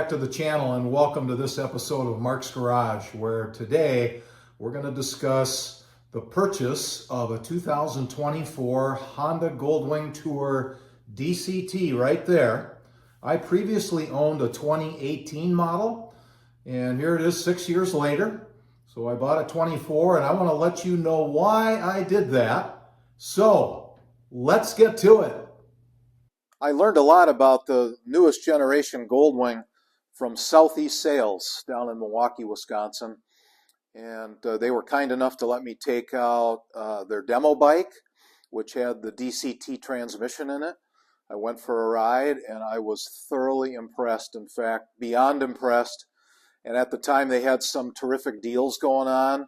back to the channel and welcome to this episode of Mark's Garage, where today we're going to discuss the purchase of a 2024 Honda Goldwing Tour DCT right there. I previously owned a 2018 model, and here it is 6 years later. So I bought a 24, and I want to let you know why I did that. So let's get to it. I learned a lot about the newest generation Goldwing from Southeast Sales down in Milwaukee, Wisconsin. And they were kind enough to let me take out their demo bike, which had the DCT transmission in it. I went for a ride and I was thoroughly impressed. In fact, beyond impressed. And at the time they had some terrific deals going on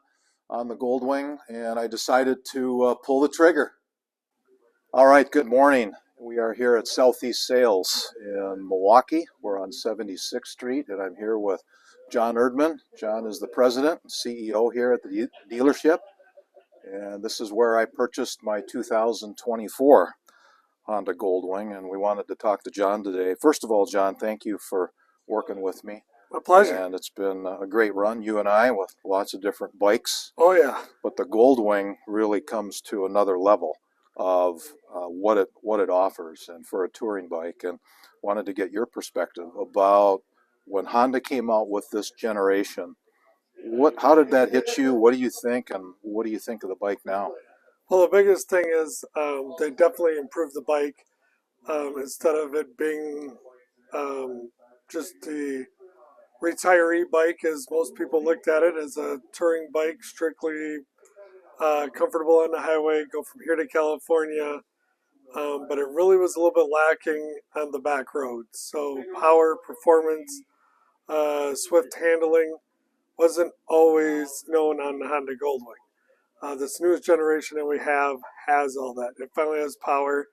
the Goldwing, and I decided to pull the trigger. All right, good morning. We are here at Southeast Sales in Milwaukee. We're on 76th Street, and I'm here with John Erdman. John is the president and CEO here at the dealership, and this is where I purchased my 2024 Honda Goldwing, and we wanted to talk to John today. First of all, John, thank you for working with me. My pleasure. And it's been a great run, you and I, with lots of different bikes. Oh, yeah. But the Goldwing really comes to another level of what it offers, and for a touring bike. And wanted to get your perspective about when Honda came out with this generation. How did that hit you? What do you think, and what do you think of the bike now? Well, the biggest thing is they definitely improved the bike. Instead of it being just the retiree bike, as most people looked at it, as a touring bike, strictly comfortable on the highway, go from here to California. But it really was a little bit lacking on the back roads. So power, performance, swift handling wasn't always known on the Honda Goldwing. This newest generation that we have has all that. It finally has power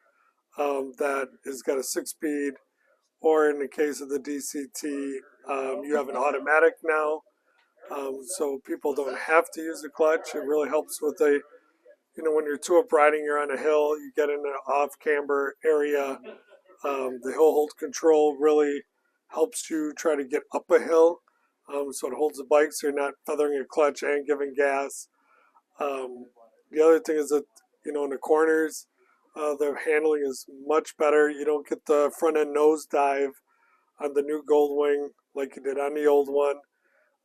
that has got a 6-speed, or in the case of the DCT, you have an automatic now. So people don't have to use the clutch. It really helps with when you're two up riding, you're on a hill, you get in an off camber area. The hill hold control really helps you try to get up a hill. So it holds the bike so you're not feathering your clutch and giving gas. The other thing is that, in the corners, the handling is much better. You don't get the front end nose dive on the new Goldwing like you did on the old one.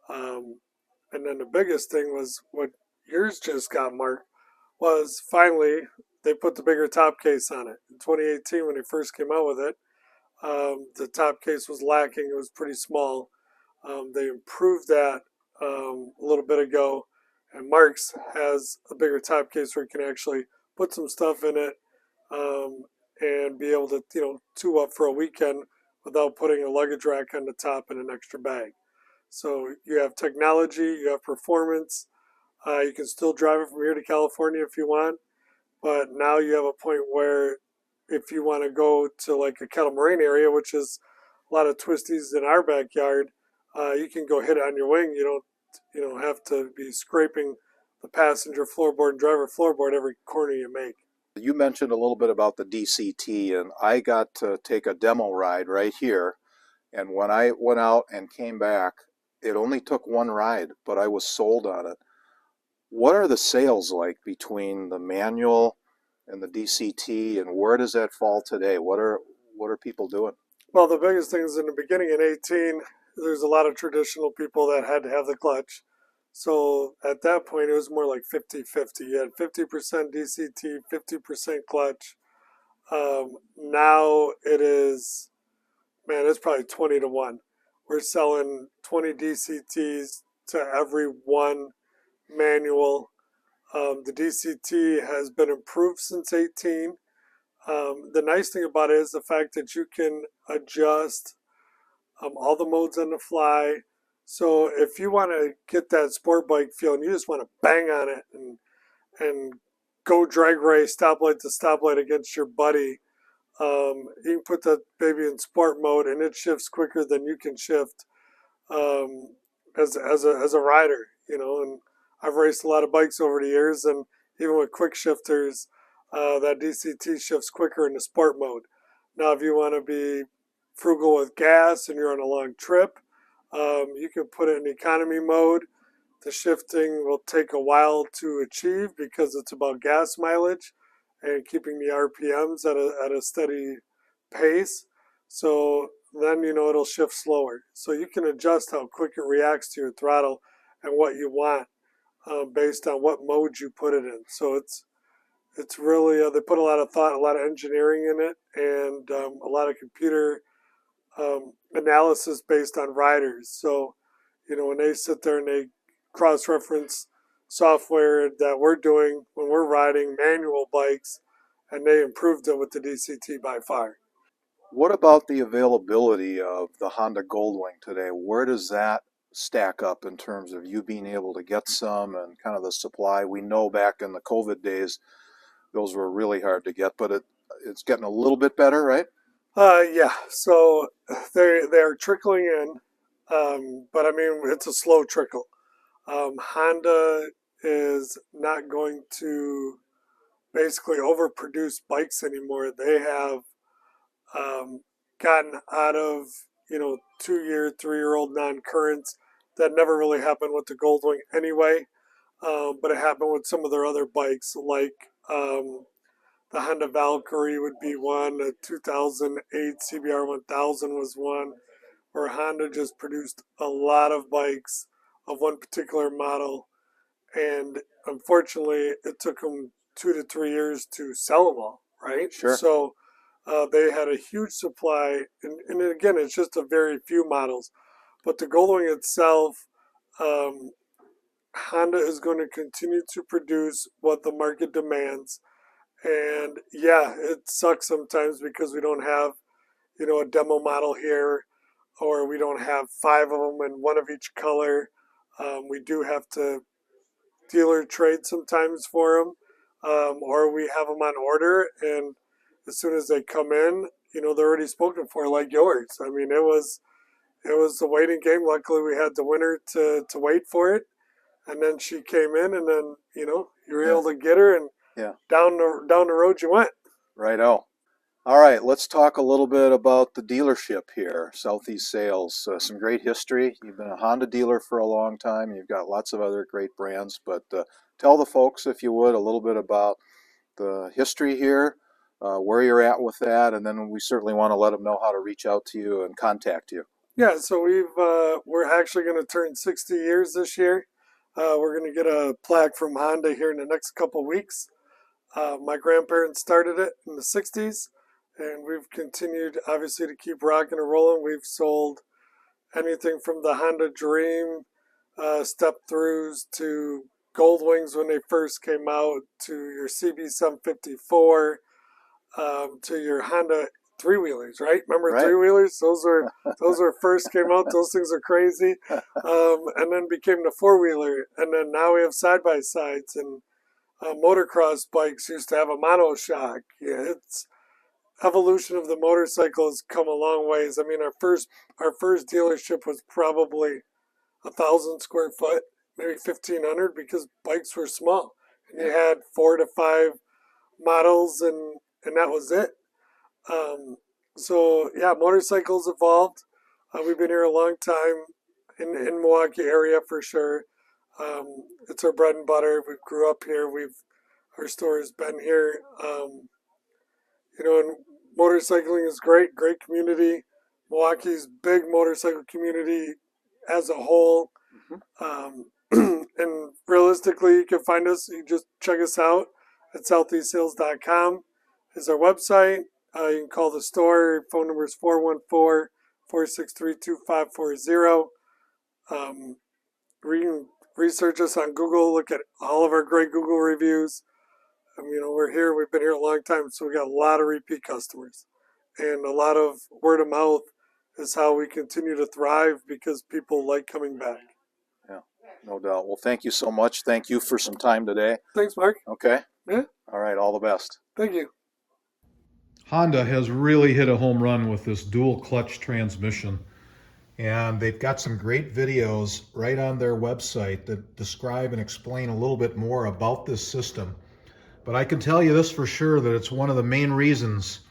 And then the biggest thing was what yours just got, Mark, was finally they put the bigger top case on it. In 2018, when they first came out with it, the top case was lacking. It was pretty small. They improved that a little bit ago, and Mark's has a bigger top case where you can actually put some stuff in it and be able to, tow up for a weekend without putting a luggage rack on the top and an extra bag. So you have technology, you have performance. You can still drive it from here to California if you want, but now you have a point where if you want to go to like a Kettle Moraine area, which is a lot of twisties in our backyard, you can go hit it on your wing. You don't have to be scraping the passenger floorboard and driver floorboard every corner you make. You mentioned a little bit about the DCT, and I got to take a demo ride right here. And when I went out and came back, it only took one ride, but I was sold on it. What are the sales like between the manual and the DCT, and where does that fall today? What are people doing? Well, the biggest thing is in the beginning in 18, there's a lot of traditional people that had to have the clutch. So at that point, it was more like 50-50. You had 50% DCT, 50% clutch. Now it is, it's probably 20-1. We're selling 20 DCTs to every one manual. The DCT has been improved since 18. The nice thing about it is the fact that you can adjust all the modes on the fly. So if you want to get that sport bike feel and you just want to bang on it and go drag race stoplight to stoplight against your buddy, you can put that baby in sport mode and it shifts quicker than you can shift as a rider, and I've raced a lot of bikes over the years, and even with quick shifters, that DCT shifts quicker in the sport mode. Now, if you want to be frugal with gas and you're on a long trip, you can put it in economy mode. The shifting will take a while to achieve because it's about gas mileage and keeping the RPMs at a steady pace. So then it'll shift slower. So you can adjust how quick it reacts to your throttle and what you want based on what mode you put it in. So it's really they put a lot of thought, a lot of engineering in it, and a lot of computer analysis based on riders. So when they sit there and they cross-reference software that we're doing when we're riding manual bikes, and they improved it with the DCT by far. What about the availability of the Honda Goldwing today? Where does that stack up in terms of you being able to get some and kind of the supply? We know back in the COVID days, those were really hard to get, but it's getting a little bit better, right? Yeah. So they're trickling in, but I mean it's a slow trickle. Honda is not going to basically overproduce bikes anymore. They have gotten out of 2-year, 3-year-old non-currents. That never really happened with the Goldwing anyway, but it happened with some of their other bikes, like the Honda Valkyrie would be one. The 2008 CBR 1000 was one, where Honda just produced a lot of bikes of one particular model, and unfortunately, it took them 2 to 3 years to sell them all. Right? Sure. So they had a huge supply, and again, it's just a very few models. But the Goldwing itself, Honda is going to continue to produce what the market demands. And yeah, it sucks sometimes because we don't have, a demo model here, or we don't have 5 of them and one of each color. We do have to dealer trade sometimes for them, or we have them on order, and as soon as they come in, they're already spoken for, like yours. I mean, it was a waiting game. Luckily, we had the winner to wait for it, and then she came in, and then you were able to get her, and down the road you went. Right-o. All right, let's talk a little bit about the dealership here, Southeast Sales. Some great history. You've been a Honda dealer for a long time. You've got lots of other great brands, but tell the folks, if you would, a little bit about the history here, where you're at with that, and then we certainly want to let them know how to reach out to you and contact you. Yeah, so we're actually going to turn 60 years this year. We're going to get a plaque from Honda here in the next couple weeks. My grandparents started it in the 60s, and we've continued, obviously, to keep rocking and rolling. We've sold anything from the Honda Dream step-throughs to Goldwings when they first came out, to your CB754, to your Honda three-wheelers, right? Remember Right. three-wheelers? Those were first came out. Those things are crazy. And then became the four-wheeler. And then now we have side-by-sides, and motocross bikes used to have a monoshock. Yeah, it's evolution of the motorcycle has come a long ways. I mean, our first dealership was probably 1,000 square foot, maybe 1,500, because bikes were small, and you had 4 to 5 models, and that was it. So yeah, motorcycles evolved. We've been here a long time in Milwaukee area for sure. It's our bread and butter. We grew up here. Our store has been here. And motorcycling is great community. Milwaukee's big motorcycle community as a whole. And realistically, you can find us. You just check us out at southeastsales.com is our website. You can call the store. Phone number is 414-463-2540. You can research us on Google. Look at all of our great Google reviews. We're here. We've been here a long time, so we got a lot of repeat customers, and a lot of word of mouth is how we continue to thrive because people like coming back. Yeah, no doubt. Well, thank you so much. Thank you for some time today. Thanks, Mark. Okay. Yeah. All right. All the best. Thank you. Honda has really hit a home run with this dual clutch transmission, and they've got some great videos right on their website that describe and explain a little bit more about this system. But I can tell you this for sure, that it's one of the main reasons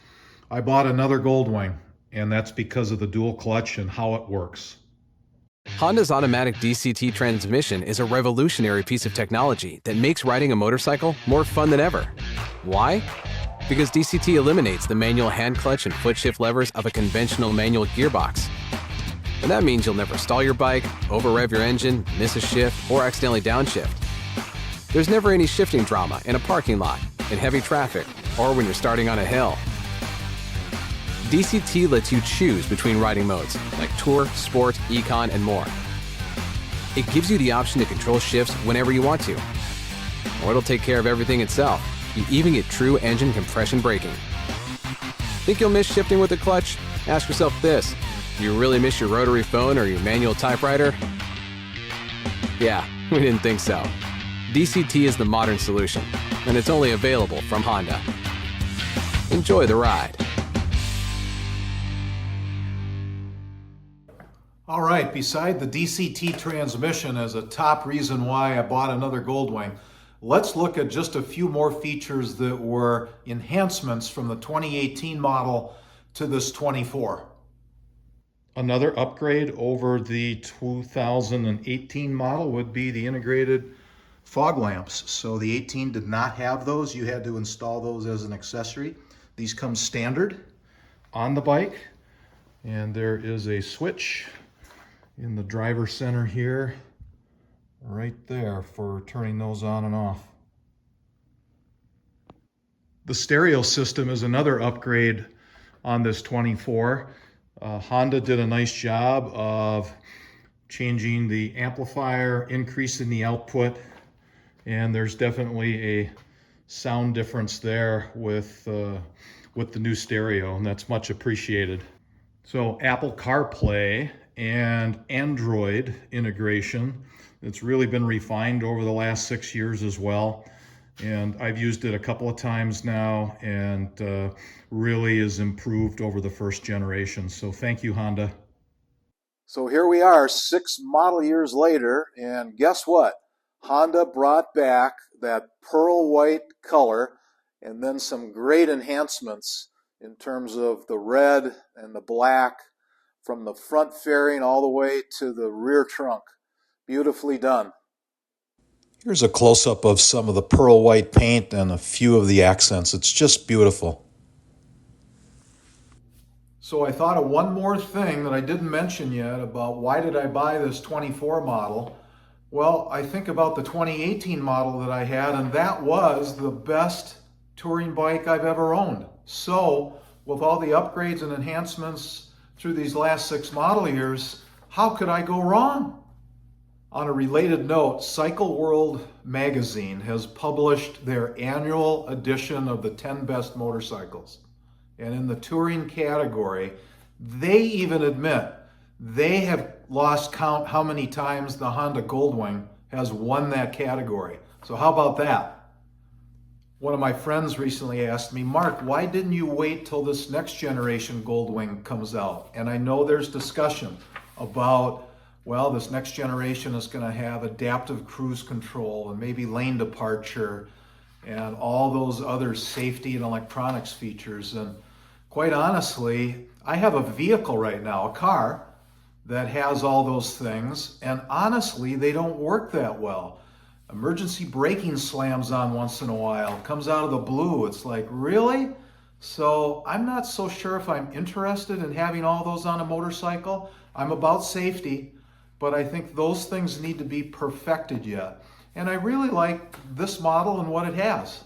I bought another Goldwing. and that's because of the dual clutch and how it works. Honda's automatic DCT transmission is a revolutionary piece of technology that makes riding a motorcycle more fun than ever. Why? Because DCT eliminates the manual hand clutch and foot shift levers of a conventional manual gearbox. And that means you'll never stall your bike, over-rev your engine, miss a shift, or accidentally downshift. There's never any shifting drama in a parking lot, in heavy traffic, or when you're starting on a hill. DCT lets you choose between riding modes, like Tour, Sport, Econ, and more. It gives you the option to control shifts whenever you want to. Or it'll take care of everything itself. You even get true engine compression braking. Think you'll miss shifting with the clutch? Ask yourself this: do you really miss your rotary phone or your manual typewriter? Yeah, we didn't think so. DCT is the modern solution, and it's only available from Honda. Enjoy the ride. All right, beside the DCT transmission as a top reason why I bought another Goldwing, let's look at just a few more features that were enhancements from the 2018 model to this 24. Another upgrade over the 2018 model would be the integrated fog lamps. So the 18 did not have those. You had to install those as an accessory. These come standard on the bike, and there is a switch in the driver center here, right there, for turning those on and off. The stereo system is another upgrade on this 24. Honda did a nice job of changing the amplifier, increasing the output, and there's definitely a sound difference there with the new stereo, and that's much appreciated. So Apple CarPlay and Android integration, it's really been refined over the last 6 years as well. And I've used it a couple of times now, and really is improved over the first generation. So thank you, Honda. So here we are 6 model years later, and guess what? Honda brought back that pearl white color and then some great enhancements in terms of the red and the black, from the front fairing all the way to the rear trunk. Beautifully done. Here's a close-up of some of the pearl white paint and a few of the accents. It's just beautiful. So I thought of one more thing that I didn't mention yet about why did I buy this 24 model. Well, I think about the 2018 model that I had, and that was the best touring bike I've ever owned. So with all the upgrades and enhancements through these last 6 model years, how could I go wrong? On a related note, Cycle World magazine has published their annual edition of the 10 best motorcycles. And in the touring category, they even admit they have lost count how many times the Honda Goldwing has won that category. So how about that? One of my friends recently asked me, Mark, why didn't you wait till this next generation Goldwing comes out? And I know there's discussion about, well, this next generation is going to have adaptive cruise control and maybe lane departure and all those other safety and electronics features. And quite honestly, I have a vehicle right now, a car, that has all those things, and honestly, they don't work that well. Emergency braking slams on once in a while, comes out of the blue. It's like, really? So I'm not so sure if I'm interested in having all those on a motorcycle. I'm about safety, but I think those things need to be perfected yet. And I really like this model and what it has.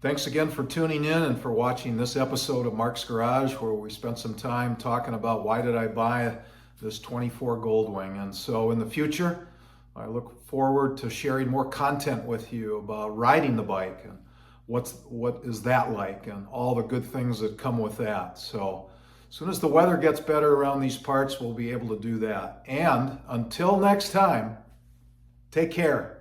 Thanks again for tuning in and for watching this episode of Mark's Garage, where we spent some time talking about why did I buy this 24 Goldwing. And so in the future, I look forward to sharing more content with you about riding the bike and what is that like and all the good things that come with that. So as soon as the weather gets better around these parts, we'll be able to do that. And until next time, take care.